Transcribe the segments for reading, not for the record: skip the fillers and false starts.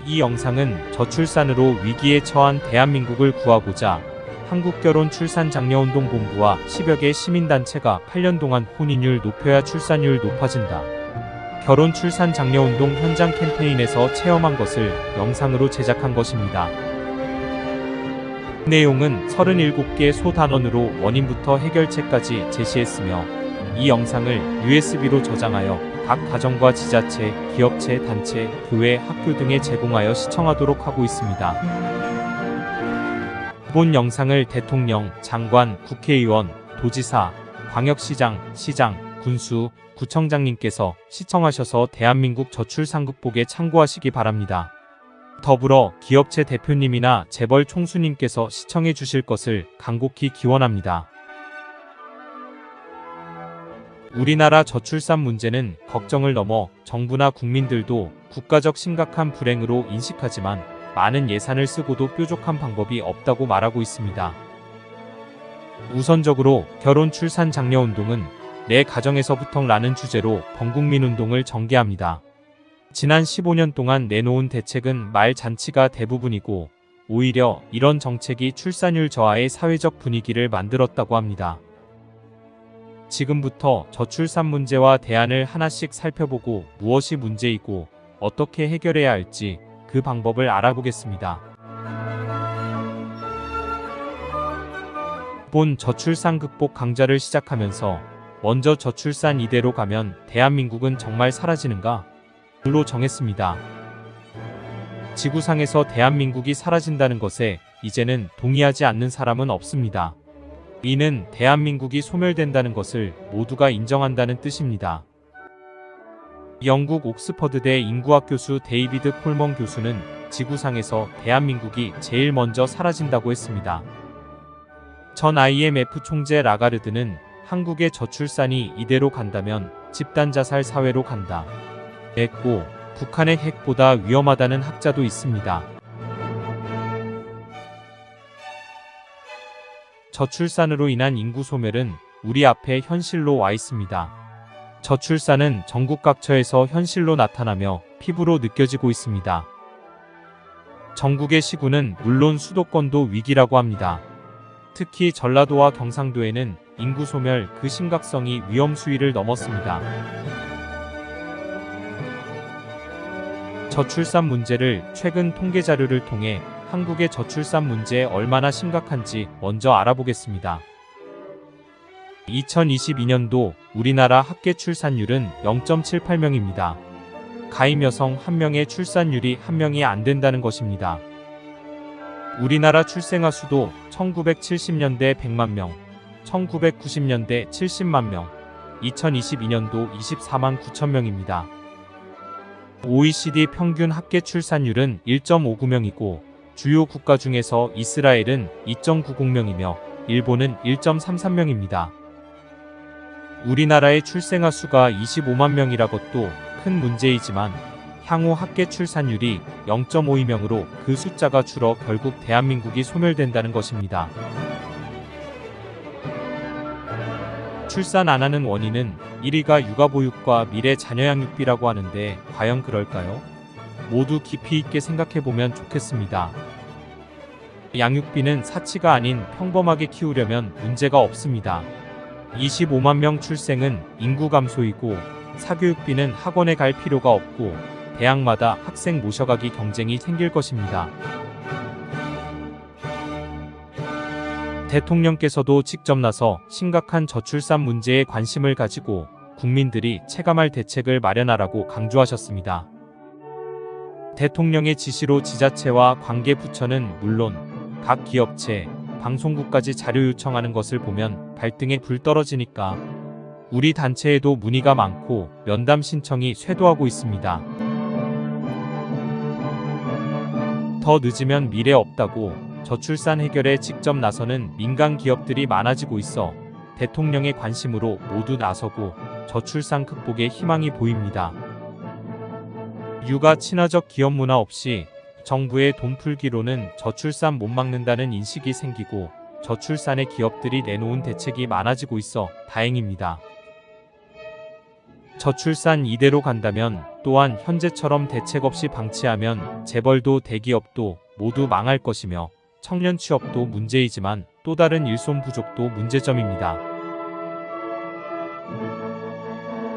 이 영상은 저출산으로 위기에 처한 대한민국을 구하고자 한국결혼출산장려운동본부와 10여 개 시민단체가 8년 동안 혼인율 높여야 출산율 높아진다. 결혼출산장려운동 현장 캠페인에서 체험한 것을 영상으로 제작한 것입니다. 내용은 37개 소단원으로 원인부터 해결책까지 제시했으며 이 영상을 USB로 저장하여 각 가정과 지자체, 기업체, 단체, 교회, 학교 등에 제공하여 시청하도록 하고 있습니다. 본 영상을 대통령, 장관, 국회의원, 도지사, 광역시장, 시장, 군수, 구청장님께서 시청하셔서 대한민국 저출산 극복에 참고하시기 바랍니다. 더불어 기업체 대표님이나 재벌 총수님께서 시청해 주실 것을 간곡히 기원합니다. 우리나라 저출산 문제는 걱정을 넘어 정부나 국민들도 국가적 심각한 불행으로 인식하지만 많은 예산을 쓰고도 뾰족한 방법이 없다고 말하고 있습니다. 우선적으로 결혼출산장려운동은 내 가정에서부터 라는 주제로 범국민운동을 전개합니다. 지난 15년 동안 내놓은 대책은 말 잔치가 대부분이고 오히려 이런 정책이 출산율 저하의 사회적 분위기를 만들었다고 합니다. 지금부터 저출산 문제와 대안을 하나씩 살펴보고 무엇이 문제이고 어떻게 해결해야 할지 그 방법을 알아보겠습니다. 본 저출산 극복 강좌를 시작하면서 먼저 저출산 이대로 가면 대한민국은 정말 사라지는가? 로 정했습니다. 지구상에서 대한민국이 사라진다는 것에 이제는 동의하지 않는 사람은 없습니다. 이는 대한민국이 소멸된다는 것을 모두가 인정한다는 뜻입니다. 영국 옥스퍼드대 인구학 교수 데이비드 콜먼 교수는 지구상에서 대한민국이 제일 먼저 사라진다고 했습니다. 전 IMF 총재 라가르드는 한국의 저출산이 이대로 간다면 집단자살 사회로 간다. 했고 북한의 핵보다 위험하다는 학자도 있습니다. 저출산으로 인한 인구 소멸은 우리 앞에 현실로 와 있습니다. 저출산은 전국 각처에서 현실로 나타나며 피부로 느껴지고 있습니다. 전국의 시군은 물론 수도권도 위기라고 합니다. 특히 전라도와 경상도에는 인구 소멸 그 심각성이 위험 수위를 넘었습니다. 저출산 문제를 최근 통계 자료를 통해 한국의 저출산 문제 얼마나 심각한지 먼저 알아보겠습니다. 2022년도 우리나라 합계 출산율은 0.78명입니다. 가임 여성 1명의 출산율이 1명이 안 된다는 것입니다. 우리나라 출생아 수도 1970년대 100만 명, 1990년대 70만 명, 2022년도 24만 9천 명입니다. OECD 평균 합계 출산율은 1.59명이고 주요 국가 중에서 이스라엘은 2.90명이며 일본은 1.33명입니다. 우리나라의 출생아 수가 25만 명이라 것도 큰 문제이지만 향후 합계 출산율이 0.52명으로 그 숫자가 줄어 결국 대한민국이 소멸된다는 것입니다. 출산 안 하는 원인은 1위가 육아보육과 미래 자녀 양육비라고 하는데 과연 그럴까요? 모두 깊이 있게 생각해보면 좋겠습니다. 양육비는 사치가 아닌 평범하게 키우려면 문제가 없습니다. 25만 명 출생은 인구 감소이고 사교육비는 학원에 갈 필요가 없고 대학마다 학생 모셔가기 경쟁이 생길 것입니다. 대통령께서도 직접 나서 심각한 저출산 문제에 관심을 가지고 국민들이 체감할 대책을 마련하라고 강조하셨습니다. 대통령의 지시로 지자체와 관계부처는 물론 각 기업체, 방송국까지 자료 요청하는 것을 보면 발등에 불 떨어지니까 우리 단체에도 문의가 많고 면담 신청이 쇄도하고 있습니다. 더 늦으면 미래 없다고 저출산 해결에 직접 나서는 민간 기업들이 많아지고 있어 대통령의 관심으로 모두 나서고 저출산 극복에 희망이 보입니다. 육아 친화적 기업 문화 없이 정부의 돈풀기로는 저출산 못 막는다는 인식이 생기고 저출산의 기업들이 내놓은 대책이 많아지고 있어 다행입니다. 저출산 이대로 간다면 또한 현재처럼 대책 없이 방치하면 재벌도 대기업도 모두 망할 것이며 청년 취업도 문제이지만 또 다른 일손 부족도 문제점입니다.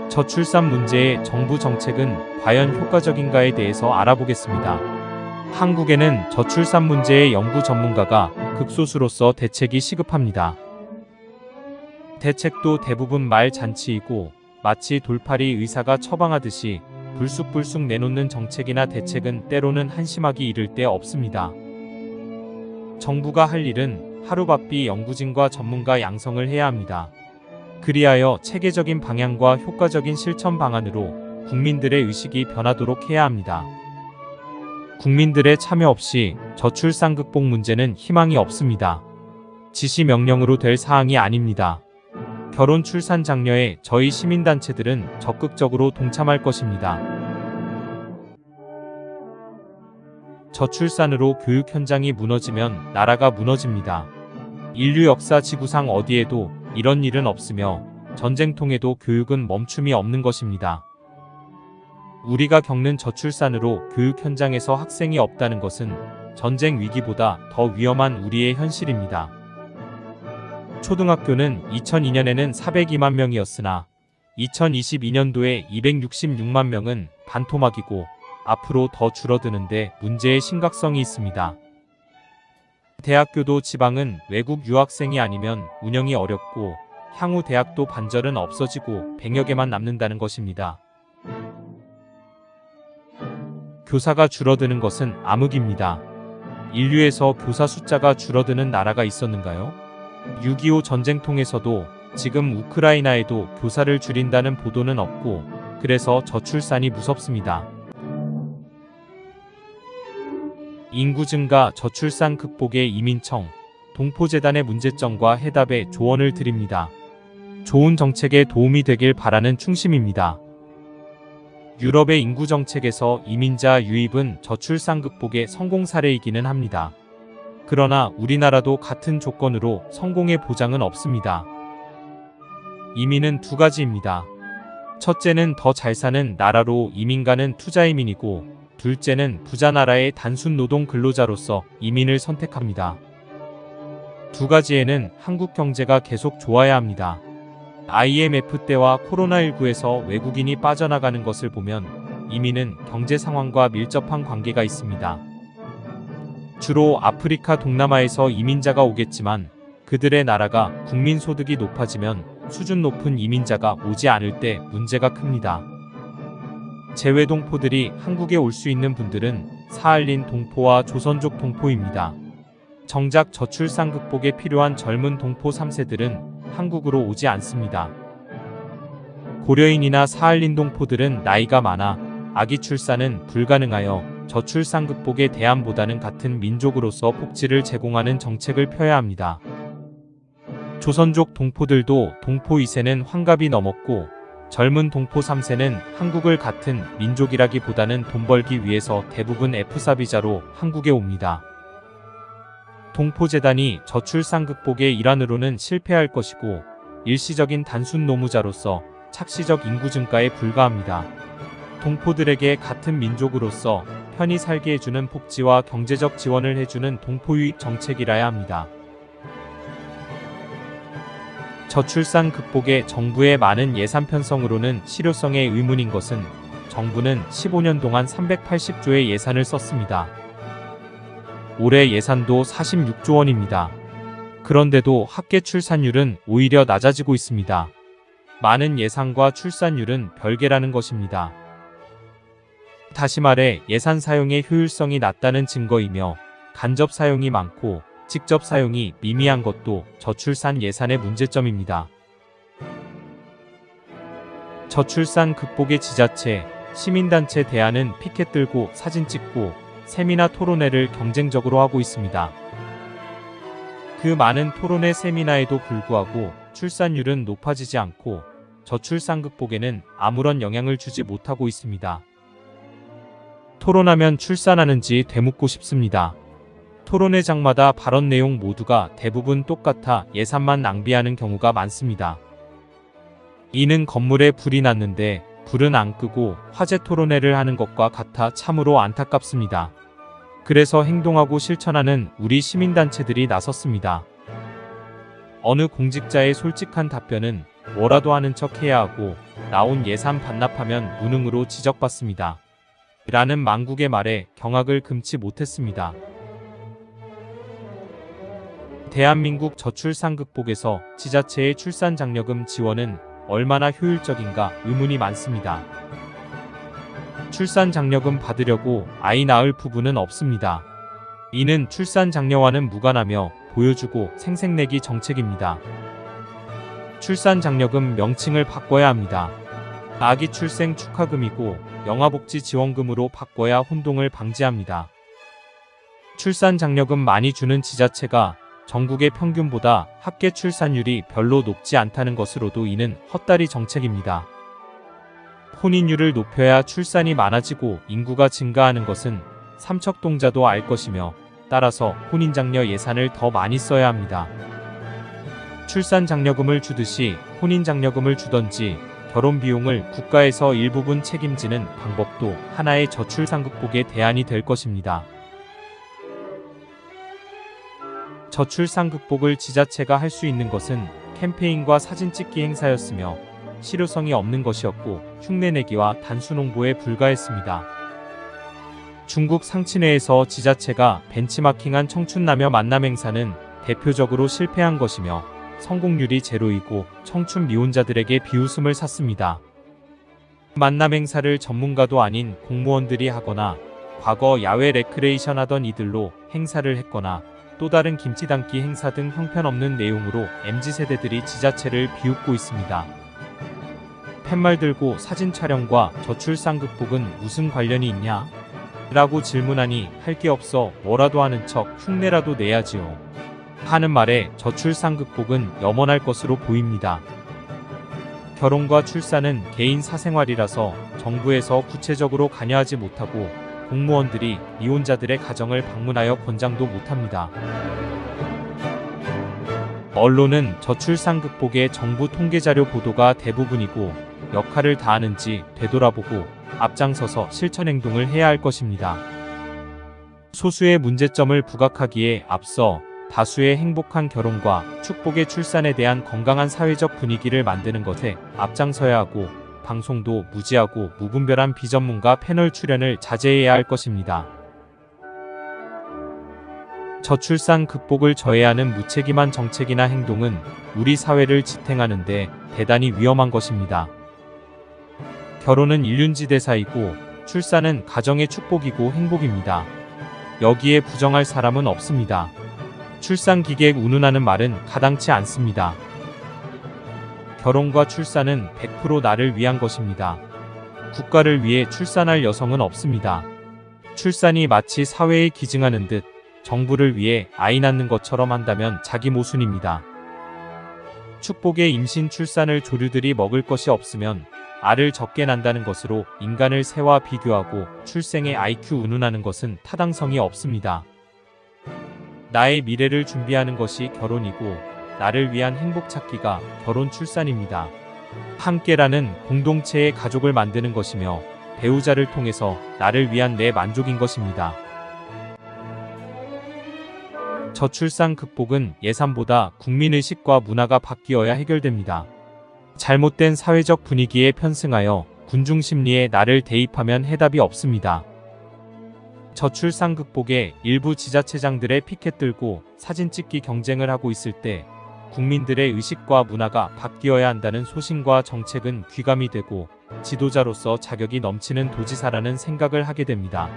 저출산 문제의 정부 정책은 과연 효과적인가에 대해서 알아보겠습니다. 한국에는 저출산 문제의 연구 전문가가 극소수로서 대책이 시급합니다. 대책도 대부분 말 잔치이고 마치 돌팔이 의사가 처방하듯이 불쑥불쑥 내놓는 정책이나 대책은 때로는 한심하기 이를 데 없습니다. 정부가 할 일은 하루바삐 연구진과 전문가 양성을 해야 합니다. 그리하여 체계적인 방향과 효과적인 실천 방안으로 국민들의 의식이 변하도록 해야 합니다. 국민들의 참여 없이 저출산 극복 문제는 희망이 없습니다. 지시 명령으로 될 사항이 아닙니다. 결혼 출산 장려에 저희 시민단체들은 적극적으로 동참할 것입니다. 저출산으로 교육 현장이 무너지면 나라가 무너집니다. 인류 역사 지구상 어디에도 이런 일은 없으며 전쟁통에도 교육은 멈춤이 없는 것입니다. 우리가 겪는 저출산으로 교육 현장에서 학생이 없다는 것은 전쟁 위기보다 더 위험한 우리의 현실입니다. 초등학교는 2002년에는 402만 명이었으나 2022년도에 266만 명은 반토막이고 앞으로 더 줄어드는데 문제의 심각성이 있습니다. 대학교도 지방은 외국 유학생이 아니면 운영이 어렵고 향후 대학도 반절은 없어지고 100여 개만 남는다는 것입니다. 교사가 줄어드는 것은 암흑입니다. 인류에서 교사 숫자가 줄어드는 나라가 있었는가요? 6.25 전쟁통에서도 지금 우크라이나에도 교사를 줄인다는 보도는 없고 그래서 저출산이 무섭습니다. 인구 증가 저출산 극복의 이민청, 동포재단의 문제점과 해답에 조언을 드립니다. 좋은 정책에 도움이 되길 바라는 충심입니다. 유럽의 인구 정책에서 이민자 유입은 저출산 극복의 성공 사례이기는 합니다. 그러나 우리나라도 같은 조건으로 성공의 보장은 없습니다. 이민은 두 가지입니다. 첫째는 더 잘 사는 나라로 이민 가는 투자이민이고 둘째는 부자 나라의 단순 노동 근로자로서 이민을 선택합니다. 두 가지에는 한국 경제가 계속 좋아야 합니다. IMF 때와 코로나19에서 외국인이 빠져나가는 것을 보면 이민은 경제 상황과 밀접한 관계가 있습니다. 주로 아프리카 동남아에서 이민자가 오겠지만 그들의 나라가 국민 소득이 높아지면 수준 높은 이민자가 오지 않을 때 문제가 큽니다. 재외 동포들이 한국에 올 수 있는 분들은 사할린 동포와 조선족 동포입니다. 정작 저출산 극복에 필요한 젊은 동포 3세들은 한국으로 오지 않습니다. 고려인이나 사할린 동포들은 나이가 많아 아기 출산은 불가능하여 저출산 극복의 대안보다는 같은 민족으로서 복지를 제공하는 정책을 펴야 합니다. 조선족 동포들도 동포 2세는 환갑이 넘었고 젊은 동포 3세는 한국을 같은 민족이라기보다는 돈 벌기 위해서 대부분 F4 비자로 한국에 옵니다. 동포재단이 저출산 극복의 일환으로는 실패할 것이고 일시적인 단순 노무자로서 착시적 인구 증가에 불과합니다. 동포들에게 같은 민족으로서 편히 살게 해주는 복지와 경제적 지원을 해주는 동포유익 정책이라야 합니다. 저출산 극복에 정부의 많은 예산 편성으로는 실효성에 의문인 것은 정부는 15년 동안 380조의 예산을 썼습니다. 올해 예산도 46조 원입니다. 그런데도 학계 출산율은 오히려 낮아지고 있습니다. 많은 예산과 출산율은 별개라는 것입니다. 다시 말해 예산 사용의 효율성이 낮다는 증거이며 간접 사용이 많고 직접 사용이 미미한 것도 저출산 예산의 문제점입니다. 저출산 극복의 지자체, 시민단체 대안은 피켓 들고 사진 찍고 세미나 토론회를 경쟁적으로 하고 있습니다. 그 많은 토론회 세미나에도 불구하고 출산율은 높아지지 않고 저출산 극복에는 아무런 영향을 주지 못하고 있습니다. 토론하면 출산하는지 되묻고 싶습니다. 토론회장마다 발언 내용 모두가 대부분 똑같아 예산만 낭비하는 경우가 많습니다. 이는 건물에 불이 났는데 불은 안 끄고 화재 토론회를 하는 것과 같아 참으로 안타깝습니다. 그래서 행동하고 실천하는 우리 시민단체들이 나섰습니다. 어느 공직자의 솔직한 답변은 뭐라도 하는 척 해야 하고 나온 예산 반납하면 무능으로 지적받습니다. 라는 망국의 말에 경악을 금치 못했습니다. 대한민국 저출산 극복에서 지자체의 출산장려금 지원은 얼마나 효율적인가 의문이 많습니다. 출산장려금 받으려고 아이 낳을 부부는 없습니다. 이는 출산장려와는 무관하며 보여주고 생색내기 정책입니다. 출산장려금 명칭을 바꿔야 합니다. 아기 출생 축하금이고 영아복지지원금으로 바꿔야 혼동을 방지합니다. 출산장려금 많이 주는 지자체가 전국의 평균보다 합계 출산율이 별로 높지 않다는 것으로도 이는 헛다리 정책입니다. 혼인율을 높여야 출산이 많아지고 인구가 증가하는 것은 삼척동자도 알 것이며 따라서 혼인장려 예산을 더 많이 써야 합니다. 출산장려금을 주듯이 혼인장려금을 주던지 결혼 비용을 국가에서 일부분 책임지는 방법도 하나의 저출산 극복의 대안이 될 것입니다. 저출산 극복을 지자체가 할 수 있는 것은 캠페인과 사진 찍기 행사였으며 실효성이 없는 것이었고 흉내내기와 단순 홍보에 불과했습니다. 중국 상친회에서 지자체가 벤치마킹한 청춘남녀 만남 행사는 대표적으로 실패한 것이며 성공률이 제로이고 청춘 미혼자들에게 비웃음을 샀습니다. 만남 행사를 전문가도 아닌 공무원들이 하거나 과거 야외 레크레이션 하던 이들로 행사를 했거나 또 다른 김치 담기 행사 등 형편없는 내용으로 MZ세대들이 지자체를 비웃고 있습니다. 팻말 들고 사진 촬영과 저출산 극복은 무슨 관련이 있냐? 라고 질문하니 할 게 없어 뭐라도 하는 척 흉내라도 내야지요. 하는 말에 저출산 극복은 염원할 것으로 보입니다. 결혼과 출산은 개인 사생활이라서 정부에서 구체적으로 관여하지 못하고 공무원들이 미혼자들의 가정을 방문하여 권장도 못합니다. 언론은 저출산 극복의 정부 통계자료 보도가 대부분이고 역할을 다하는지 되돌아보고 앞장서서 실천행동을 해야 할 것입니다. 소수의 문제점을 부각하기에 앞서 다수의 행복한 결혼과 축복의 출산에 대한 건강한 사회적 분위기를 만드는 것에 앞장서야 하고 방송도 무지하고 무분별한 비전문가 패널 출연을 자제해야 할 것입니다. 저출산 극복을 저해하는 무책임한 정책이나 행동은 우리 사회를 지탱하는데 대단히 위험한 것입니다. 결혼은 일륜지대사이고 출산은 가정의 축복이고 행복입니다. 여기에 부정할 사람은 없습니다. 출산 기계에 운운하는 말은 가당치 않습니다. 결혼과 출산은 100% 나를 위한 것입니다. 국가를 위해 출산할 여성은 없습니다. 출산이 마치 사회에 기증하는 듯 정부를 위해 아이 낳는 것처럼 한다면 자기 모순입니다. 축복의 임신 출산을 조류들이 먹을 것이 없으면 알을 적게 낳는다는 것으로 인간을 새와 비교하고 출생의 IQ 운운하는 것은 타당성이 없습니다. 나의 미래를 준비하는 것이 결혼이고 나를 위한 행복 찾기가 결혼 출산입니다. 함께라는 공동체의 가족을 만드는 것이며 배우자를 통해서 나를 위한 내 만족인 것입니다. 저출산 극복은 예산보다 국민의식과 문화가 바뀌어야 해결됩니다. 잘못된 사회적 분위기에 편승하여 군중심리에 나를 대입하면 해답이 없습니다. 저출산 극복에 일부 지자체장들의 피켓 들고 사진 찍기 경쟁을 하고 있을 때 국민들의 의식과 문화가 바뀌어야 한다는 소신과 정책은 귀감이 되고 지도자로서 자격이 넘치는 도지사라는 생각을 하게 됩니다.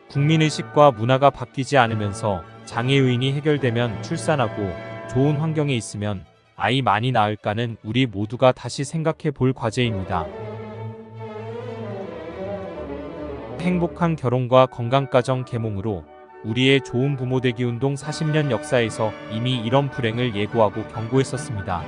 국민의식과 문화가 바뀌지 않으면서 장애요인이 해결되면 출산하고 좋은 환경에 있으면 아이 많이 낳을까는 우리 모두가 다시 생각해 볼 과제입니다. 행복한 결혼과 건강가정 계몽으로 우리의 좋은 부모 되기 운동 40년 역사에서 이미 이런 불행을 예고하고 경고했었습니다.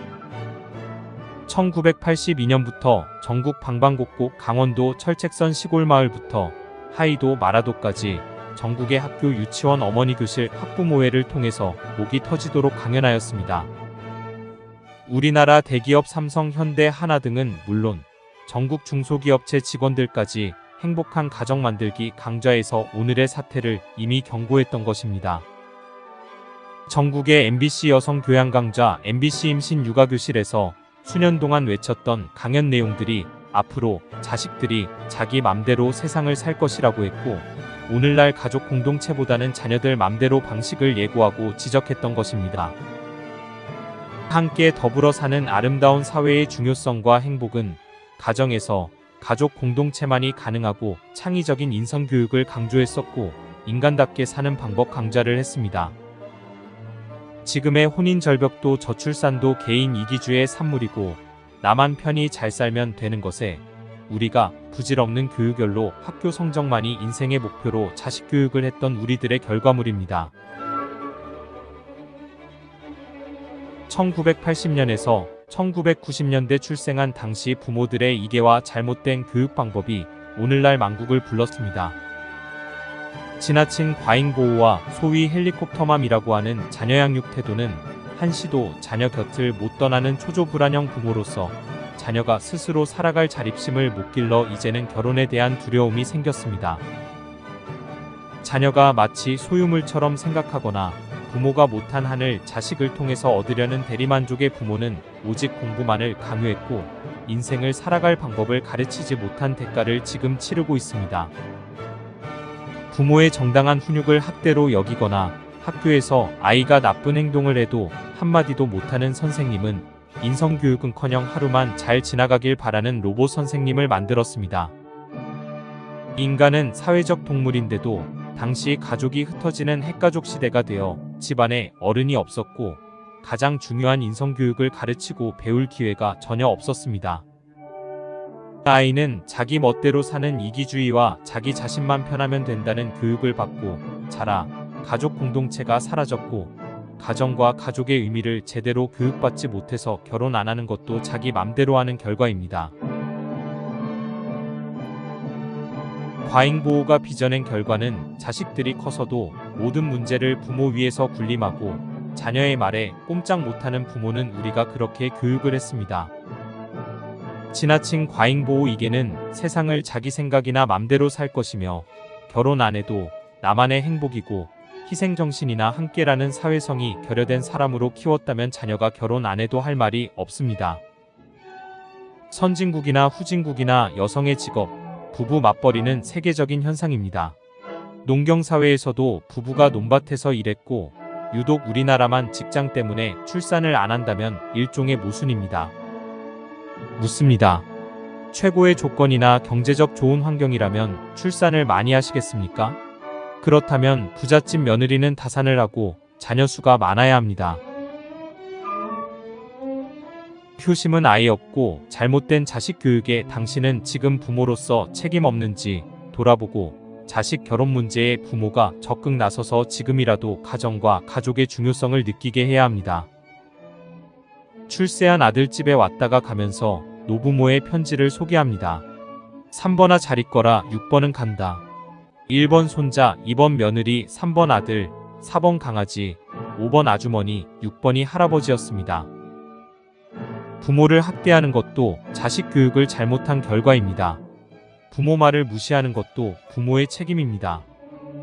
1982년부터 전국 방방곡곡 강원도 철책선 시골마을부터 하이도 마라도까지 전국의 학교 유치원 어머니 교실 학부모회를 통해서 목이 터지도록 강연하였습니다. 우리나라 대기업 삼성, 현대, 하나 등은 물론 전국 중소기업체 직원들까지 행복한 가정 만들기 강좌에서 오늘의 사태를 이미 경고했던 것입니다. 전국의 MBC 여성 교양 강좌, MBC 임신 육아 교실에서 수년 동안 외쳤던 강연 내용들이 앞으로 자식들이 자기 맘대로 세상을 살 것이라고 했고, 오늘날 가족 공동체보다는 자녀들 맘대로 방식을 예고하고 지적했던 것입니다. 함께 더불어 사는 아름다운 사회의 중요성과 행복은 가정에서 가족 공동체만이 가능하고 창의적인 인성교육을 강조했었고, 인간답게 사는 방법 강좌를 했습니다. 지금의 혼인절벽도 저출산도 개인 이기주의 산물이고, 나만 편히 잘 살면 되는 것에 우리가 부질없는 교육열로 학교 성적만이 인생의 목표로 자식 교육을 했던 우리들의 결과물입니다. 1980년에서 1990년대 출생한 당시 부모들의 이계와 잘못된 교육 방법이 오늘날 만국을 불렀습니다. 지나친 과잉보호와 소위 헬리콥터맘이라고 하는 자녀 양육 태도는 한시도 자녀 곁을 못 떠나는 초조불안형 부모로서 자녀가 스스로 살아갈 자립심을 못 길러 이제는 결혼에 대한 두려움이 생겼습니다. 자녀가 마치 소유물처럼 생각하거나 부모가 못한 한을 자식을 통해서 얻으려는 대리만족의 부모는 오직 공부만을 강요했고, 인생을 살아갈 방법을 가르치지 못한 대가를 지금 치르고 있습니다. 부모의 정당한 훈육을 학대로 여기거나 학교에서 아이가 나쁜 행동을 해도 한마디도 못하는 선생님은 인성교육은커녕 하루만 잘 지나가길 바라는 로봇 선생님을 만들었습니다. 인간은 사회적 동물인데도 당시 가족이 흩어지는 핵가족 시대가 되어 집안에 어른이 없었고, 가장 중요한 인성교육을 가르치고 배울 기회가 전혀 없었습니다. 아이는 자기 멋대로 사는 이기주의와 자기 자신만 편하면 된다는 교육을 받고 자라 가족 공동체가 사라졌고, 가정과 가족의 의미를 제대로 교육받지 못해서 결혼 안 하는 것도 자기 맘대로 하는 결과입니다. 과잉보호가 빚어낸 결과는 자식들이 커서도 모든 문제를 부모 위에서 군림하고, 자녀의 말에 꼼짝 못하는 부모는 우리가 그렇게 교육을 했습니다. 지나친 과잉보호 이계는 세상을 자기 생각이나 맘대로 살 것이며, 결혼 안 해도 나만의 행복이고 희생정신이나 함께라는 사회성이 결여된 사람으로 키웠다면 자녀가 결혼 안 해도 할 말이 없습니다. 선진국이나 후진국이나 여성의 직업, 부부 맞벌이는 세계적인 현상입니다. 농경사회에서도 부부가 논밭에서 일했고, 유독 우리나라만 직장 때문에 출산을 안 한다면 일종의 모순입니다. 묻습니다. 최고의 조건이나 경제적 좋은 환경이라면 출산을 많이 하시겠습니까? 그렇다면 부잣집 며느리는 다산을 하고 자녀 수가 많아야 합니다. 효심은 아예 없고 잘못된 자식 교육에 당신은 지금 부모로서 책임 없는지 돌아보고, 자식 결혼 문제에 부모가 적극 나서서 지금이라도 가정과 가족의 중요성을 느끼게 해야 합니다. 출세한 아들 집에 왔다가 가면서 노부모의 편지를 소개합니다. 3번아 잘 있거라, 6번은 간다. 1번 손자, 2번 며느리, 3번 아들, 4번 강아지, 5번 아주머니, 6번이 할아버지였습니다. 부모를 학대하는 것도 자식 교육을 잘못한 결과입니다. 부모 말을 무시하는 것도 부모의 책임입니다.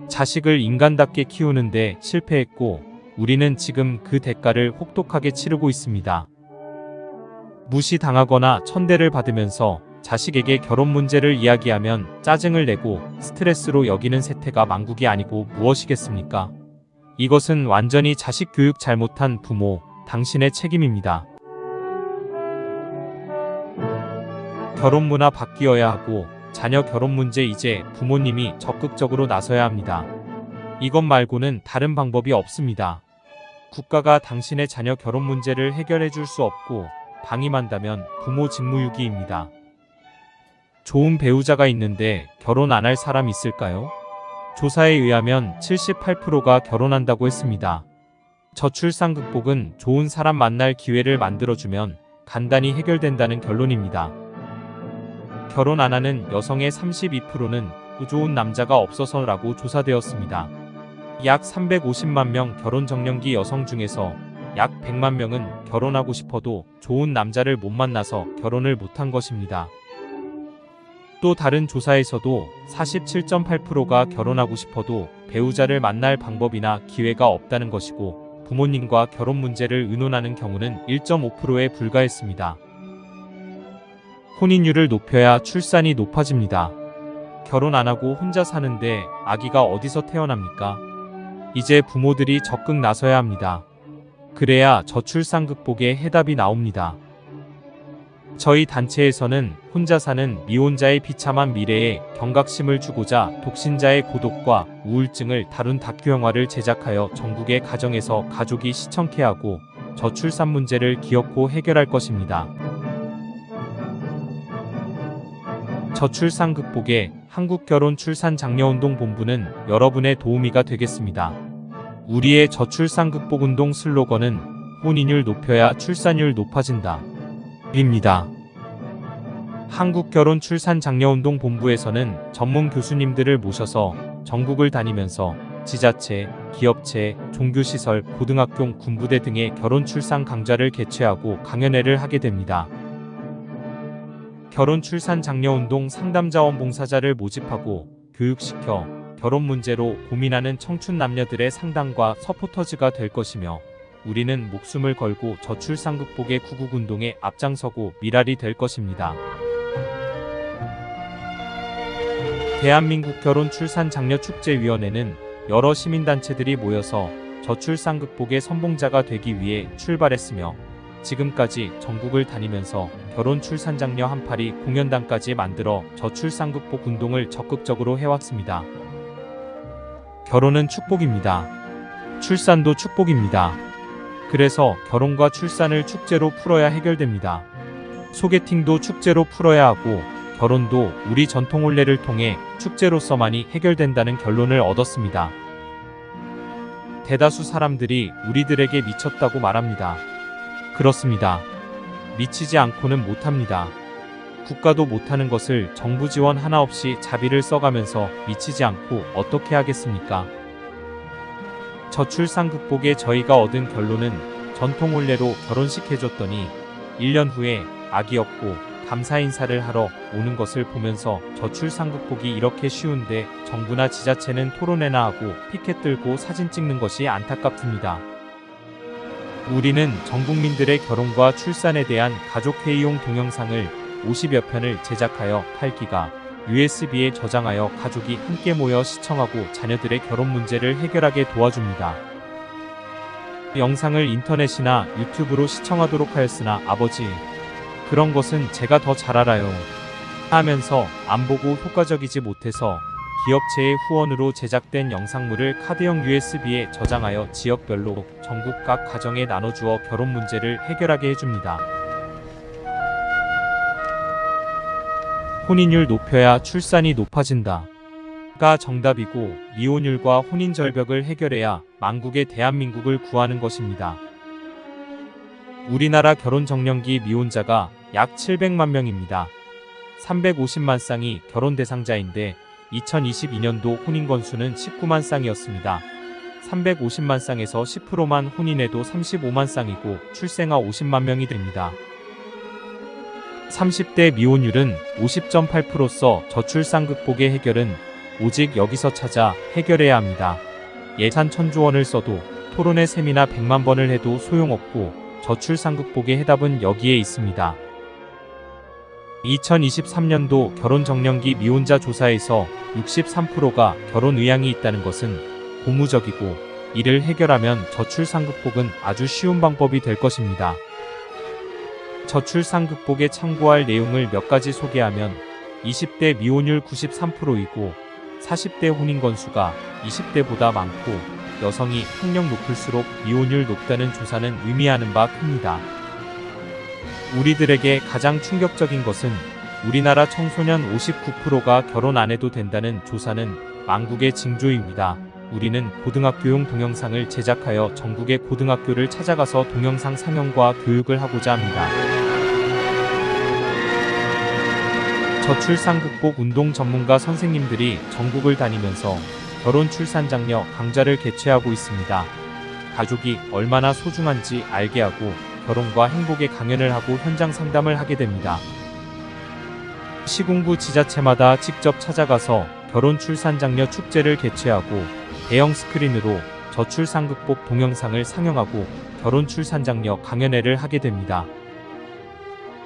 자식을 인간답게 키우는데 실패했고, 우리는 지금 그 대가를 혹독하게 치르고 있습니다. 무시당하거나 천대를 받으면서 자식에게 결혼 문제를 이야기하면 짜증을 내고 스트레스로 여기는 세태가 만국이 아니고 무엇이겠습니까? 이것은 완전히 자식 교육 잘못한 부모, 당신의 책임입니다. 결혼 문화 바뀌어야 하고, 자녀 결혼 문제 이제 부모님이 적극적으로 나서야 합니다. 이것 말고는 다른 방법이 없습니다. 국가가 당신의 자녀 결혼 문제를 해결해 줄 수 없고 방임한다면 부모 직무유기입니다. 좋은 배우자가 있는데 결혼 안 할 사람 있을까요? 조사에 의하면 78%가 결혼한다고 했습니다. 저출산 극복은 좋은 사람 만날 기회를 만들어주면 간단히 해결된다는 결론입니다. 결혼 안 하는 여성의 32%는 좋은 남자가 없어서라고 조사되었습니다. 약 350만 명 결혼 정년기 여성 중에서 약 100만 명은 결혼하고 싶어도 좋은 남자를 못 만나서 결혼을 못한 것입니다. 또 다른 조사에서도 47.8%가 결혼하고 싶어도 배우자를 만날 방법이나 기회가 없다는 것이고, 부모님과 결혼 문제를 의논하는 경우는 1.5%에 불과했습니다. 혼인율을 높여야 출산이 높아집니다. 결혼 안 하고 혼자 사는데 아기가 어디서 태어납니까? 이제 부모들이 적극 나서야 합니다. 그래야 저출산 극복의 해답이 나옵니다. 저희 단체에서는 혼자 사는 미혼자의 비참한 미래에 경각심을 주고자 독신자의 고독과 우울증을 다룬 다큐 영화를 제작하여 전국의 가정에서 가족이 시청케 하고 저출산 문제를 기어코 해결할 것입니다. 저출산 극복의 한국결혼출산장려운동본부는 여러분의 도우미가 되겠습니다. 우리의 저출산 극복운동 슬로건은 혼인율 높여야 출산율 높아진다 입니다. 한국결혼출산장려운동본부에서는 전문 교수님들을 모셔서 전국을 다니면서 지자체, 기업체, 종교시설, 고등학교, 군부대 등의 결혼출산 강좌를 개최하고 강연회를 하게 됩니다. 결혼출산장려운동 상담자원봉사자를 모집하고 교육시켜 결혼 문제로 고민하는 청춘 남녀들의 상담과 서포터즈가 될 것이며, 우리는 목숨을 걸고 저출산 극복의 구국운동에 앞장서고 미랄이 될 것입니다. 대한민국 결혼출산장려축제위원회는 여러 시민단체들이 모여서 저출산 극복의 선봉자가 되기 위해 출발했으며, 지금까지 전국을 다니면서 결혼출산장려 한파리 공연단까지 만들어 저출산 극복 운동을 적극적으로 해왔습니다. 결혼은 축복입니다. 출산도 축복입니다. 그래서 결혼과 출산을 축제로 풀어야 해결됩니다. 소개팅도 축제로 풀어야 하고, 결혼도 우리 전통 혼례를 통해 축제로서만이 해결된다는 결론을 얻었습니다. 대다수 사람들이 우리들에게 미쳤다고 말합니다. 그렇습니다. 미치지 않고는 못합니다. 국가도 못하는 것을 정부 지원 하나 없이 자비를 써가면서 미치지 않고 어떻게 하겠습니까? 저출산 극복에 저희가 얻은 결론은 전통 혼례로 결혼식 해줬더니 1년 후에 아기 없고 감사 인사를 하러 오는 것을 보면서 저출산 극복이 이렇게 쉬운데 정부나 지자체는 토론회나 하고 피켓 들고 사진 찍는 것이 안타깝습니다. 우리는 전 국민들의 결혼과 출산에 대한 가족회의용 동영상을 50여 편을 제작하여 8기가 USB에 저장하여 가족이 함께 모여 시청하고 자녀들의 결혼 문제를 해결하게 도와줍니다. 영상을 인터넷이나 유튜브로 시청하도록 하였으나 아버지, 그런 것은 제가 더 잘 알아요 하면서 안 보고 효과적이지 못해서 기업체의 후원으로 제작된 영상물을 카드형 USB에 저장하여 지역별로 전국 각 가정에 나눠주어 결혼 문제를 해결하게 해줍니다. 혼인율 높여야 출산이 높아진다 가 정답이고, 미혼율과 혼인 절벽을 해결해야 만국의 대한민국을 구하는 것입니다. 우리나라 결혼 정년기 미혼자가 약 700만 명입니다. 350만 쌍이 결혼 대상자인데 2022년도 혼인 건수는 19만 쌍이었습니다. 350만 쌍에서 10%만 혼인해도 35만 쌍이고 출생아 50만 명이 됩니다. 30대 미혼율은 50.8%서 저출산 극복의 해결은 오직 여기서 찾아 해결해야 합니다. 예산 1000조 원을 써도 토론회 세미나 100만 번을 해도 소용없고 저출산 극복의 해답은 여기에 있습니다. 2023년도 결혼 정년기 미혼자 조사에서 63%가 결혼 의향이 있다는 것은 고무적이고, 이를 해결하면 저출산 극복은 아주 쉬운 방법이 될 것입니다. 저출산 극복에 참고할 내용을 몇 가지 소개하면, 20대 미혼율 93%이고 40대 혼인 건수가 20대보다 많고 여성이 학력 높을수록 미혼율 높다는 조사는 의미하는 바 큽니다. 우리들에게 가장 충격적인 것은 우리나라 청소년 59%가 결혼 안 해도 된다는 조사는 만국의 징조입니다. 우리는 고등학교용 동영상을 제작하여 전국의 고등학교를 찾아가서 동영상 상영과 교육을 하고자 합니다. 저출산 극복 운동 전문가 선생님들이 전국을 다니면서 결혼 출산 장려 강좌를 개최하고 있습니다. 가족이 얼마나 소중한지 알게 하고 결혼과 행복에 강연을 하고 현장 상담을 하게 됩니다. 시군구 지자체마다 직접 찾아가서 결혼 출산 장려 축제를 개최하고 대형 스크린으로 저출산 극복 동영상을 상영하고 결혼 출산 장려 강연회를 하게 됩니다.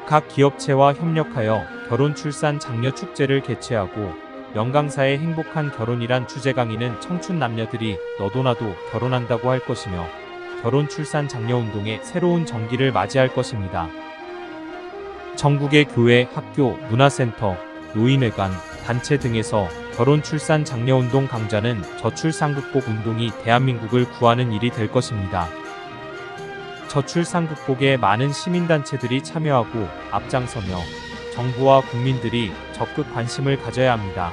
각 기업체와 협력하여 결혼 출산 장려 축제를 개최하고 명강사의 행복한 결혼이란 주제 강의는 청춘 남녀들이 너도 나도 결혼한다고 할 것이며 결혼 출산 장려 운동의 새로운 전기를 맞이할 것입니다. 전국의 교회, 학교, 문화센터, 노인회관, 단체 등에서 결혼 출산 장려 운동 강좌는 저출산 극복 운동이 대한민국을 구하는 일이 될 것입니다. 저출산 극복에 많은 시민단체들이 참여하고 앞장서며 정부와 국민들이 적극 관심을 가져야 합니다.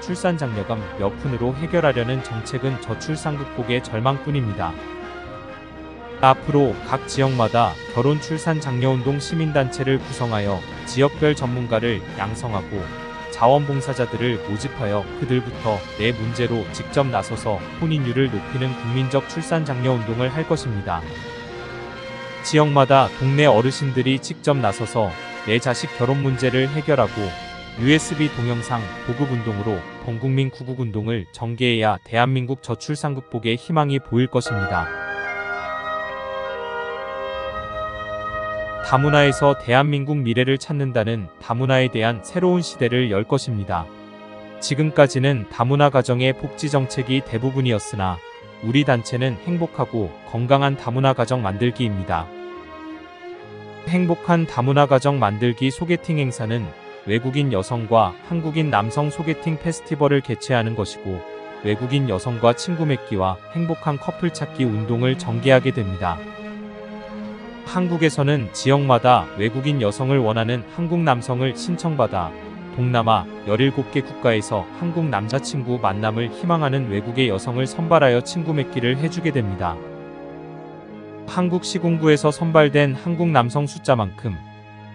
출산 장려금 몇 푼으로 해결하려는 정책은 저출산 극복의 절망뿐입니다. 앞으로 각 지역마다 결혼 출산 장려 운동 시민단체를 구성하여 지역별 전문가를 양성하고 자원봉사자들을 모집하여 그들부터 내 문제로 직접 나서서 혼인율을 높이는 국민적 출산 장려 운동을 할 것입니다. 지역마다 동네 어르신들이 직접 나서서 내 자식 결혼 문제를 해결하고 USB 동영상 보급운동으로 범국민 구국운동을 전개해야 대한민국 저출산 극복의 희망이 보일 것입니다. 다문화에서 대한민국 미래를 찾는다는 다문화에 대한 새로운 시대를 열 것입니다. 지금까지는 다문화 가정의 복지 정책이 대부분이었으나 우리 단체는 행복하고 건강한 다문화 가정 만들기입니다. 행복한 다문화 가정 만들기 소개팅 행사는 외국인 여성과 한국인 남성 소개팅 페스티벌을 개최하는 것이고 외국인 여성과 친구 맺기와 행복한 커플 찾기 운동을 전개하게 됩니다. 한국에서는 지역마다 외국인 여성을 원하는 한국 남성을 신청받아 동남아 17개 국가에서 한국 남자친구 만남을 희망하는 외국의 여성을 선발하여 친구 맺기를 해주게 됩니다. 한국 시군구에서 선발된 한국 남성 숫자만큼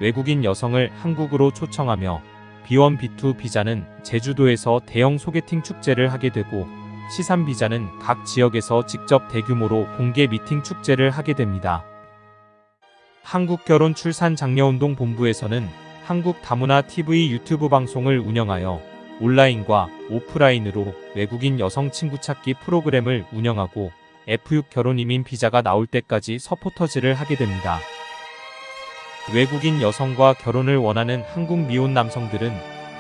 외국인 여성을 한국으로 초청하며 B1, B2 비자는 제주도에서 대형 소개팅 축제를 하게 되고 C3 비자는 각 지역에서 직접 대규모로 공개 미팅 축제를 하게 됩니다. 한국결혼 출산 장려운동 본부에서는 한국 다문화 TV 유튜브 방송을 운영하여 온라인과 오프라인으로 외국인 여성 친구 찾기 프로그램을 운영하고 F6 결혼 이민 비자가 나올 때까지 서포터즈를 하게 됩니다. 외국인 여성과 결혼을 원하는 한국 미혼 남성들은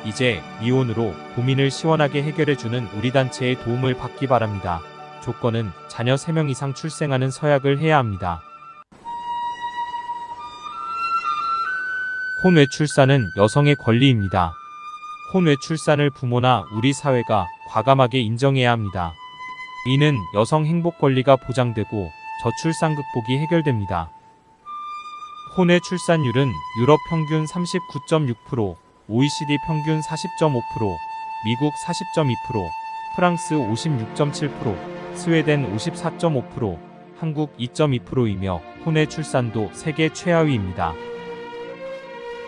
이제 미혼으로 고민을 시원하게 해결해주는 우리 단체의 도움을 받기 바랍니다. 조건은 자녀 3명 이상 출생하는 서약을 해야 합니다. 혼외출산은 여성의 권리입니다. 혼외출산을 부모나 우리 사회가 과감하게 인정해야 합니다. 이는 여성 행복 권리가 보장되고 저출산 극복이 해결됩니다. 혼외 출산율은 유럽 평균 39.6%, OECD 평균 40.5%, 미국 40.2%, 프랑스 56.7%, 스웨덴 54.5%, 한국 2.2%이며 혼외 출산도 세계 최하위입니다.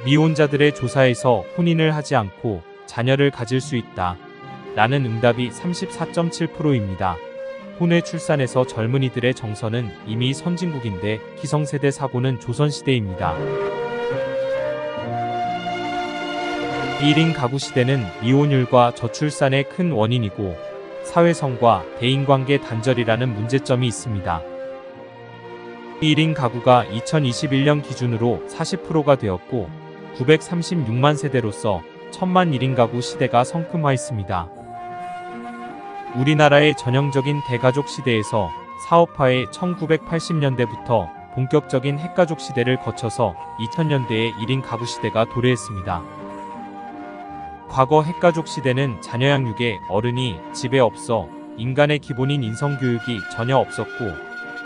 미혼자들의 조사에서 혼인을 하지 않고 자녀를 가질 수 있다 라는 응답이 34.7%입니다. 혼외 출산에서 젊은이들의 정서는 이미 선진국인데 기성세대 사고는 조선시대입니다. 1인 가구 시대는 미혼율과 저출산의 큰 원인이고 사회성과 대인관계 단절이라는 문제점이 있습니다. 1인 가구가 2021년 기준으로 40%가 되었고 936만 세대로서 1000만 1인 가구 시대가 성큼화했습니다. 우리나라의 전형적인 대가족 시대에서 사업화의 1980년대부터 본격적인 핵가족 시대를 거쳐서 2000년대에 1인 가구 시대가 도래했습니다. 과거 핵가족 시대는 자녀 양육에 어른이 집에 없어 인간의 기본인 인성교육이 전혀 없었고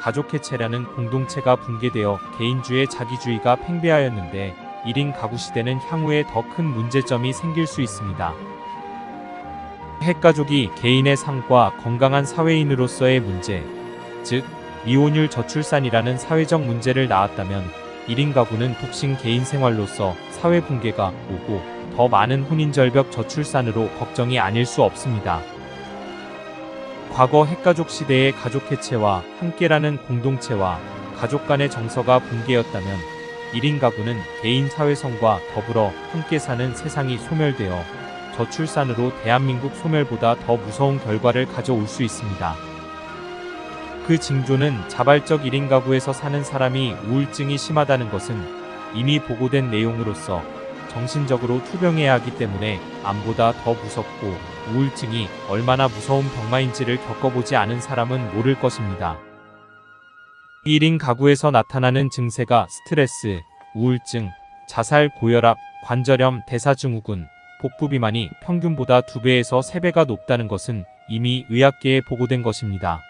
가족해체라는 공동체가 붕괴되어 개인주의 자기주의가 팽배하였는데 1인 가구 시대는 향후에 더 큰 문제점이 생길 수 있습니다. 핵가족이 개인의 삶과 건강한 사회인으로서의 문제, 즉 미혼율 저출산이라는 사회적 문제를 낳았다면 1인 가구는 독신 개인 생활로서 사회 붕괴가 오고 더 더 많은 혼인절벽 저출산으로 걱정이 아닐 수 없습니다. 과거 핵가족 시대의 가족 해체와 함께라는 공동체와 가족 간의 정서가 붕괴였다면 1인 가구는 개인 사회성과 더불어 함께 사는 세상이 소멸되어 저출산으로 대한민국 소멸보다 더 무서운 결과를 가져올 수 있습니다. 그 징조는 자발적 1인 가구에서 사는 사람이 우울증이 심하다는 것은 이미 보고된 내용으로서 정신적으로 투병해야 하기 때문에 암보다 더 무섭고 우울증이 얼마나 무서운 병마인지를 겪어보지 않은 사람은 모를 것입니다. 1인 가구에서 나타나는 증세가 스트레스, 우울증, 자살, 고혈압, 관절염, 대사증후군, 복부비만이 평균보다 2배에서 3배가 높다는 것은 이미 의학계에 보고된 것입니다.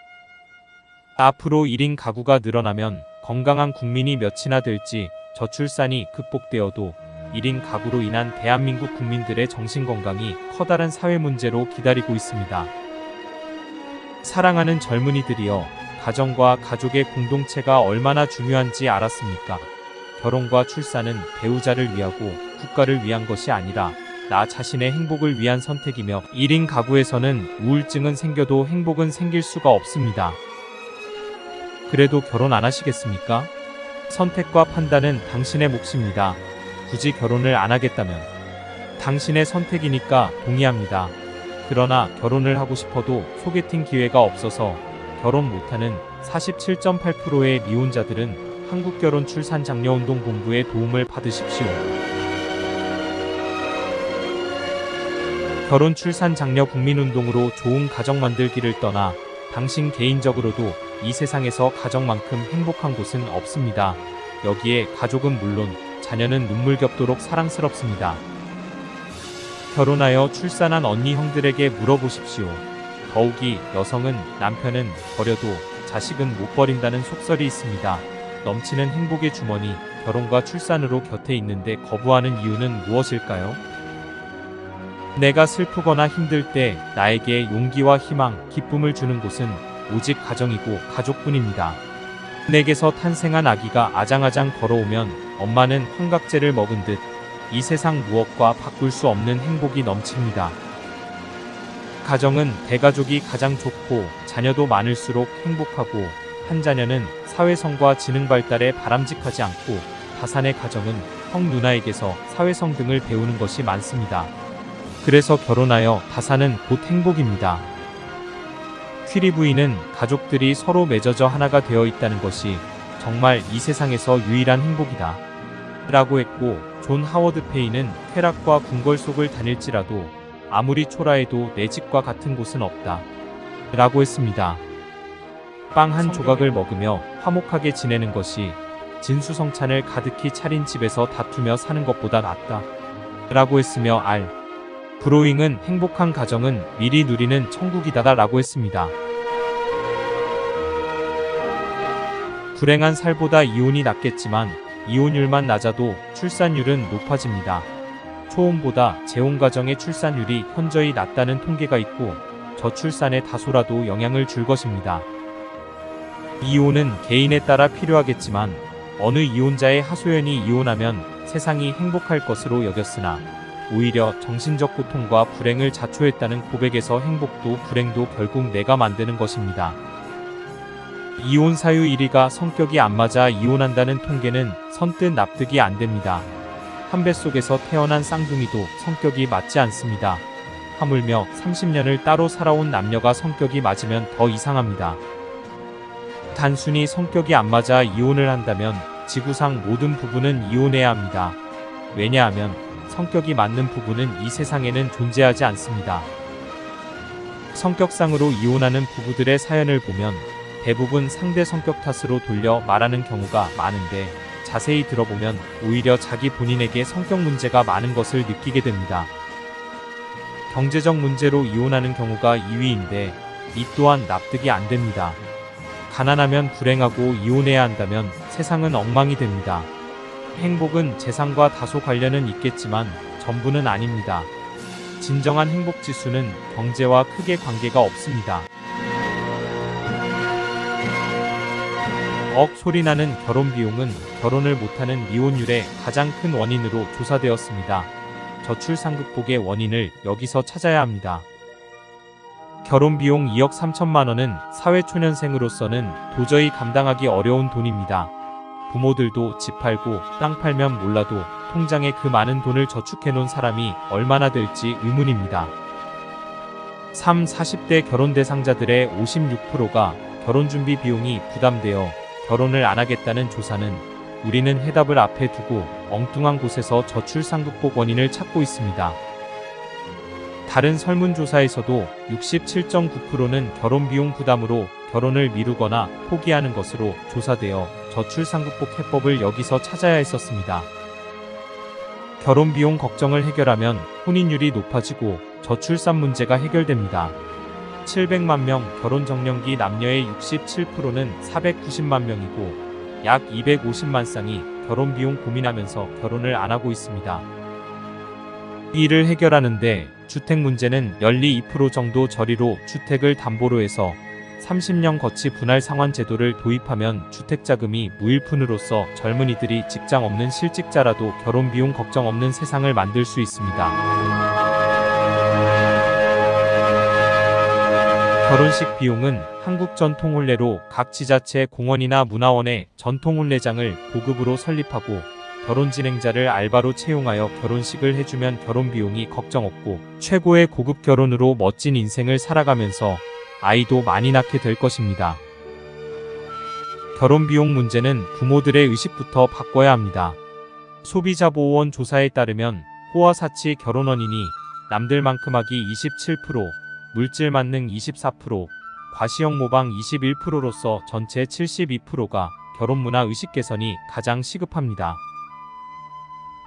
앞으로 1인 가구가 늘어나면 건강한 국민이 몇이나 될지 저출산이 극복되어도 1인 가구로 인한 대한민국 국민들의 정신건강이 커다란 사회 문제로 기다리고 있습니다. 사랑하는 젊은이들이여, 가정과 가족의 공동체가 얼마나 중요한지 알았습니까? 결혼과 출산은 배우자를 위하고 국가를 위한 것이 아니라 나 자신의 행복을 위한 선택이며 1인 가구에서는 우울증은 생겨도 행복은 생길 수가 없습니다. 그래도 결혼 안 하시겠습니까? 선택과 판단은 당신의 몫입니다. 굳이 결혼을 안 하겠다면 당신의 선택이니까 동의합니다. 그러나 결혼을 하고 싶어도 소개팅 기회가 없어서 결혼 못하는 47.8%의 미혼자들은 한국결혼출산장려운동본부의 도움을 받으십시오. 결혼출산장려 국민운동으로 좋은 가정 만들기를 떠나 당신 개인적으로도 이 세상에서 가정만큼 행복한 곳은 없습니다. 여기에 가족은 물론 자녀는 눈물겹도록 사랑스럽습니다. 결혼하여 출산한 언니 형들에게 물어보십시오. 더욱이 여성은 남편은 버려도 자식은 못 버린다는 속설이 있습니다. 넘치는 행복의 주머니, 결혼과 출산으로 곁에 있는데 거부하는 이유는 무엇일까요? 내가 슬프거나 힘들 때 나에게 용기와 희망, 기쁨을 주는 곳은 오직 가정이고 가족뿐입니다. 내게서 탄생한 아기가 아장아장 걸어오면 엄마는 환각제를 먹은 듯 이 세상 무엇과 바꿀 수 없는 행복이 넘칩니다. 가정은 대가족이 가장 좋고 자녀도 많을수록 행복하고 한 자녀는 사회성과 지능 발달에 바람직하지 않고 다산의 가정은 형 누나에게서 사회성 등을 배우는 것이 많습니다. 그래서 결혼하여 다산은 곧 행복입니다. 퀴리 부인은 가족들이 서로 맺어져 하나가 되어 있다는 것이 정말 이 세상에서 유일한 행복이다 라고 했고, 존 하워드 페이는 쾌락과 궁궐 속을 다닐지라도 아무리 초라해도 내 집과 같은 곳은 없다 라고 했습니다. 빵 한 조각을 먹으며 화목하게 지내는 것이 진수성찬을 가득히 차린 집에서 다투며 사는 것보다 낫다 라고 했으며, 알 브로잉은 행복한 가정은 미리 누리는 천국이다 라고 했습니다. 불행한 살보다 이혼이 낫겠지만 이혼율만 낮아도 출산율은 높아집니다. 초혼보다 재혼 가정의 출산율이 현저히 낮다는 통계가 있고 저출산에 다소라도 영향을 줄 것입니다. 이혼은 개인에 따라 필요하겠지만 어느 이혼자의 하소연이 이혼하면 세상이 행복할 것으로 여겼으나 오히려 정신적 고통과 불행을 자초했다는 고백에서 행복도 불행도 결국 내가 만드는 것입니다. 이혼 사유 1위가 성격이 안 맞아 이혼한다는 통계는 선뜻 납득이 안 됩니다. 한 뱃속에서 태어난 쌍둥이도 성격이 맞지 않습니다. 하물며 30년을 따로 살아온 남녀가 성격이 맞으면 더 이상합니다. 단순히 성격이 안 맞아 이혼을 한다면 지구상 모든 부부는 이혼해야 합니다. 왜냐하면 성격이 맞는 부부는 이 세상에는 존재하지 않습니다. 성격상으로 이혼하는 부부들의 사연을 보면 대부분 상대 성격 탓으로 돌려 말하는 경우가 많은데 자세히 들어보면 오히려 자기 본인에게 성격 문제가 많은 것을 느끼게 됩니다. 경제적 문제로 이혼하는 경우가 2위인데 이 또한 납득이 안 됩니다. 가난하면 불행하고 이혼해야 한다면 세상은 엉망이 됩니다. 행복은 재산과 다소 관련은 있겠지만 전부는 아닙니다. 진정한 행복 지수는 경제와 크게 관계가 없습니다. 소리나는 결혼 비용은 결혼을 못하는 미혼율의 가장 큰 원인으로 조사되었습니다. 저출산 극복의 원인을 여기서 찾아야 합니다. 결혼 비용 2억 3천만 원은 사회초년생으로서는 도저히 감당하기 어려운 돈입니다. 부모들도 집 팔고 땅 팔면 몰라도 통장에 그 많은 돈을 저축해 놓은 사람이 얼마나 될지 의문입니다. 40대 결혼 대상자들의 56%가 결혼 준비 비용이 부담되어 결혼을 안 하겠다는 조사는 우리는 해답을 앞에 두고 엉뚱한 곳에서 저출산 극복 원인을 찾고 있습니다. 다른 설문조사에서도 67.9%는 결혼 비용 부담으로 결혼을 미루거나 포기하는 것으로 조사되어 저출산 극복 해법을 여기서 찾아야 했었습니다. 결혼 비용 걱정을 해결하면 혼인율이 높아지고 저출산 문제가 해결됩니다. 700만 명 결혼 정년기 남녀의 67%는 490만 명이고 약 250만 쌍이 결혼 비용 고민하면서 결혼을 안 하고 있습니다. 이를 해결하는데 주택 문제는 연리 2% 정도 저리로 주택을 담보로 해서 30년 거치 분할 상환 제도를 도입하면 주택자금이 무일푼으로서 젊은이들이 직장 없는 실직자라도 결혼 비용 걱정 없는 세상을 만들 수 있습니다. 결혼식 비용은 한국 전통 혼례로 각 지자체 공원이나 문화원에 전통 혼례장을 고급으로 설립하고 결혼 진행자를 알바로 채용하여 결혼식을 해주면 결혼 비용이 걱정 없고 최고의 고급 결혼으로 멋진 인생을 살아가면서 아이도 많이 낳게 될 것입니다. 결혼 비용 문제는 부모들의 의식부터 바꿔야 합니다. 소비자보호원 조사에 따르면 호화사치 결혼 원인이 남들만큼 하기 27%, 물질 만능 24%, 과시형 모방 21%로서 전체 72%가 결혼 문화 의식 개선이 가장 시급합니다.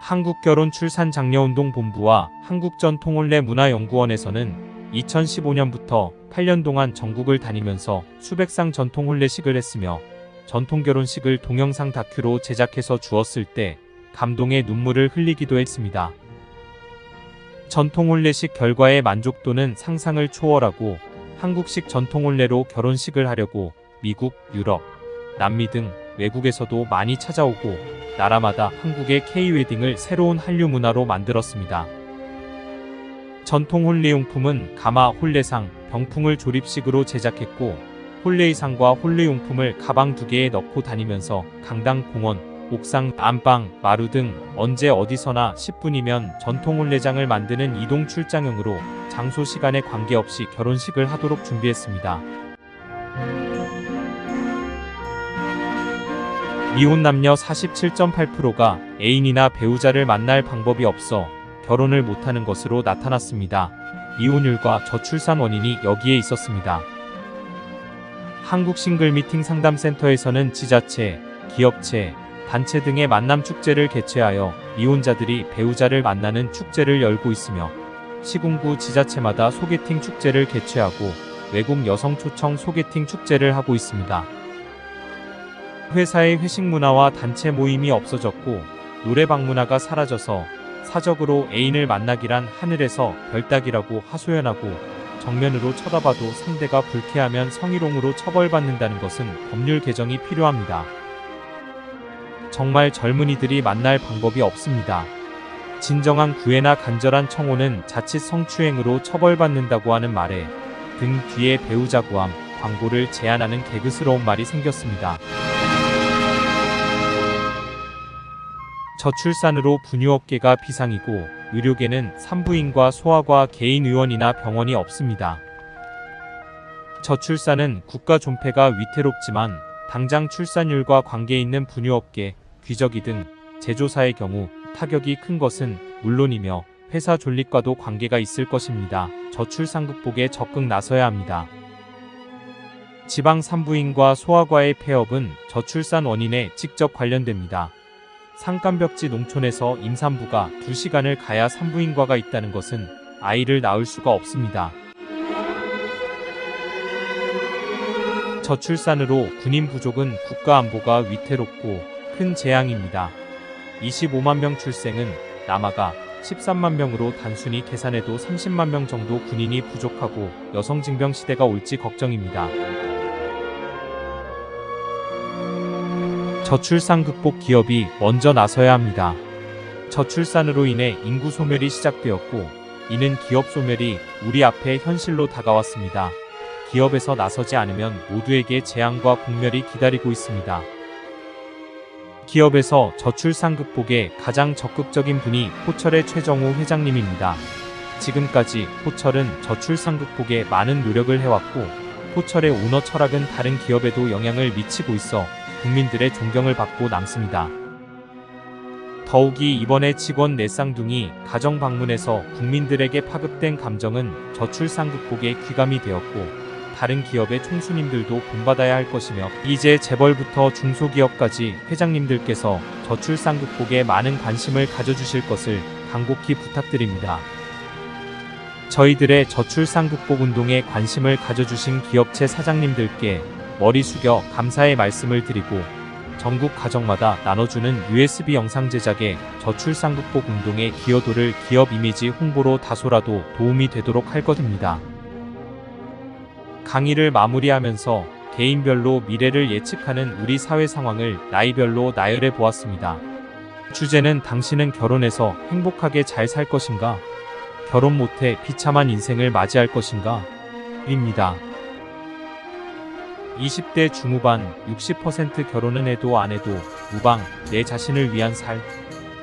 한국결혼출산장려운동본부와 한국전통혼례문화연구원에서는 2015년부터 8년 동안 전국을 다니면서 수백 상 전통혼례식을 했으며 전통결혼식을 동영상 다큐로 제작해서 주었을 때 감동의 눈물을 흘리기도 했습니다. 전통혼례식 결과의 만족도는 상상을 초월하고 한국식 전통혼례로 결혼식을 하려고 미국, 유럽, 남미 등 외국에서도 많이 찾아오고 나라마다 한국의 K-웨딩을 새로운 한류 문화로 만들었습니다. 전통 혼례용품은 가마, 혼례상, 병풍을 조립식으로 제작했고 혼례의상과 혼례용품을 가방 2개에 넣고 다니면서 강당, 공원, 옥상, 안방, 마루 등 언제 어디서나 10분이면 전통 혼례장을 만드는 이동 출장용으로 장소 시간에 관계없이 결혼식을 하도록 준비했습니다. 미혼 남녀 47.8%가 애인이나 배우자를 만날 방법이 없어 결혼을 못하는 것으로 나타났습니다. 이혼율과 저출산 원인이 여기에 있었습니다. 한국 싱글 미팅 상담센터에서는 지자체, 기업체, 단체 등의 만남 축제를 개최하여 미혼자들이 배우자를 만나는 축제를 열고 있으며 시군구 지자체마다 소개팅 축제를 개최하고 외국 여성 초청 소개팅 축제를 하고 있습니다. 회사의 회식 문화와 단체 모임이 없어졌고 노래방 문화가 사라져서 사적으로 애인을 만나기란 하늘에서 별 따기라고 하소연하고 정면으로 쳐다봐도 상대가 불쾌하면 성희롱으로 처벌받는다는 것은 법률 개정이 필요합니다. 정말 젊은이들이 만날 방법이 없습니다. 진정한 구애나 간절한 청혼은 자칫 성추행으로 처벌받는다고 하는 말에 등 뒤에 배우자 구함, 광고를 제안하는 개그스러운 말이 생겼습니다. 저출산으로 분유업계가 비상이고 의료계는 산부인과 소아과 개인 의원이나 병원이 없습니다. 저출산은 국가 존폐가 위태롭지만 당장 출산율과 관계 있는 분유업계, 귀저귀 등 제조사의 경우 타격이 큰 것은 물론이며 회사 존립과도 관계가 있을 것입니다. 저출산 극복에 적극 나서야 합니다. 지방 산부인과 소아과의 폐업은 저출산 원인에 직접 관련됩니다. 산간벽지 농촌에서 임산부가 2시간을 가야 산부인과가 있다는 것은 아이를 낳을 수가 없습니다. 저출산으로 군인 부족은 국가 안보가 위태롭고 큰 재앙입니다. 25만 명 출생은 남아가 13만 명으로 단순히 계산해도 30만 명 정도 군인이 부족하고 여성 징병 시대가 올지 걱정입니다. 저출산 극복 기업이 먼저 나서야 합니다. 저출산으로 인해 인구 소멸이 시작되었고, 이는 기업 소멸이 우리 앞에 현실로 다가왔습니다. 기업에서 나서지 않으면 모두에게 재앙과 공멸이 기다리고 있습니다. 기업에서 저출산 극복에 가장 적극적인 분이 포철의 최정우 회장님입니다. 지금까지 포철은 저출산 극복에 많은 노력을 해왔고, 포철의 오너 철학은 다른 기업에도 영향을 미치고 있어 국민들의 존경을 받고 남습니다. 더욱이 이번에 직원 4쌍둥이 가정 방문에서 국민들에게 파급된 감정은 저출산 극복에 귀감이 되었고, 다른 기업의 총수님들도 본받아야 할 것이며, 이제 재벌부터 중소기업까지 회장님들께서 저출산 극복에 많은 관심을 가져주실 것을 간곡히 부탁드립니다. 저희들의 저출산 극복 운동에 관심을 가져주신 기업체 사장님들께 머리 숙여 감사의 말씀을 드리고, 전국 가정마다 나눠주는 USB 영상 제작에 저출산 극복 운동의 기여도를 기업 이미지 홍보로 다소라도 도움이 되도록 할 것입니다. 강의를 마무리하면서 개인별로 미래를 예측하는 우리 사회 상황을 나이별로 나열해 보았습니다. 주제는 당신은 결혼해서 행복하게 잘 살 것인가? 결혼 못해 비참한 인생을 맞이할 것인가? 입니다. 20대 중후반 60% 결혼은 해도 안 해도 무방, 내 자신을 위한 살.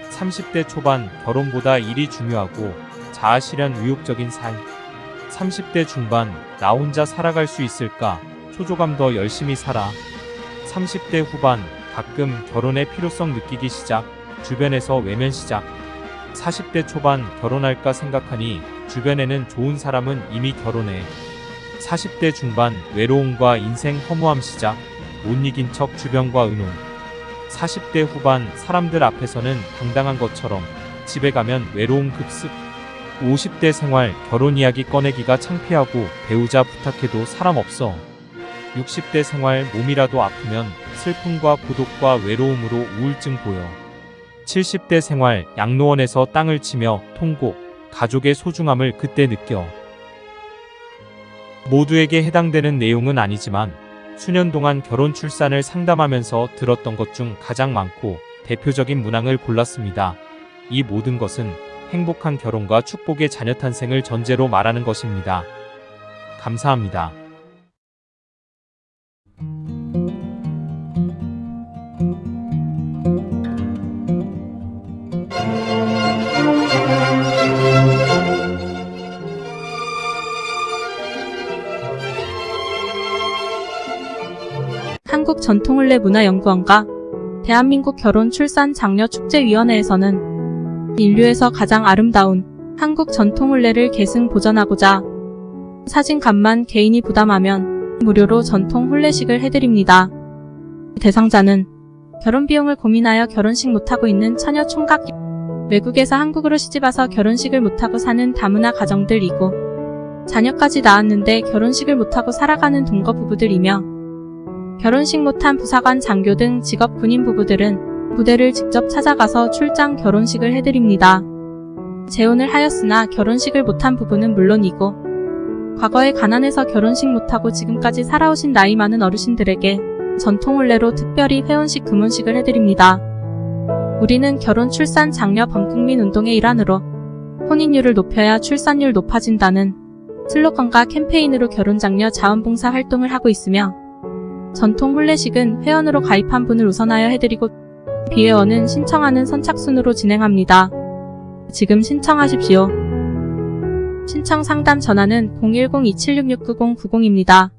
30대 초반 결혼보다 일이 중요하고 자아실현 의욕적인 삶. 30대 중반 나 혼자 살아갈 수 있을까? 초조감 더 열심히 살아. 30대 후반 가끔 결혼의 필요성 느끼기 시작. 주변에서 외면 시작. 40대 초반 결혼할까 생각하니 주변에는 좋은 사람은 이미 결혼해. 40대 중반 외로움과 인생 허무함 시작. 못 이긴 척 주변과 의논. 40대 후반 사람들 앞에서는 당당한 것처럼 집에 가면 외로움 급습. 50대 생활 결혼 이야기 꺼내기가 창피하고 배우자 부탁해도 사람 없어. 60대 생활 몸이라도 아프면 슬픔과 고독과 외로움으로 우울증 보여. 70대 생활 양로원에서 땅을 치며 통곡, 가족의 소중함을 그때 느껴. 모두에게 해당되는 내용은 아니지만 수년 동안 결혼 출산을 상담하면서 들었던 것 중 가장 많고 대표적인 문항을 골랐습니다. 이 모든 것은 행복한 결혼과 축복의 자녀 탄생을 전제로 말하는 것입니다. 감사합니다. 한국전통을레문화연구원과 대한민국 결혼-출산-장려-축제위원회에서는 인류에서 가장 아름다운 한국 전통혼례를 계승 보존하고자 사진값만 개인이 부담하면 무료로 전통 혼례식을 해드립니다. 대상자는 결혼비용을 고민하여 결혼식 못하고 있는 처녀 총각, 외국에서 한국으로 시집와서 결혼식을 못하고 사는 다문화 가정들이고, 자녀까지 낳았는데 결혼식을 못하고 살아가는 동거 부부들이며, 결혼식 못한 부사관, 장교 등 직업 군인 부부들은 부대를 직접 찾아가서 출장 결혼식을 해드립니다. 재혼을 하였으나 결혼식을 못한 부부는 물론이고, 과거에 가난해서 결혼식 못하고 지금까지 살아오신 나이 많은 어르신들에게 전통혼례로 특별히 회혼식 금혼식을 해드립니다. 우리는 결혼, 출산, 장려 범국민 운동의 일환으로 혼인율을 높여야 출산율 높아진다는 슬로건과 캠페인으로 결혼장려 자원봉사 활동을 하고 있으며, 전통 혼례식은 회원으로 가입한 분을 우선하여 해드리고 비회원은 신청하는 선착순으로 진행합니다. 지금 신청하십시오. 신청 상담 전화는 010-2766-9090입니다.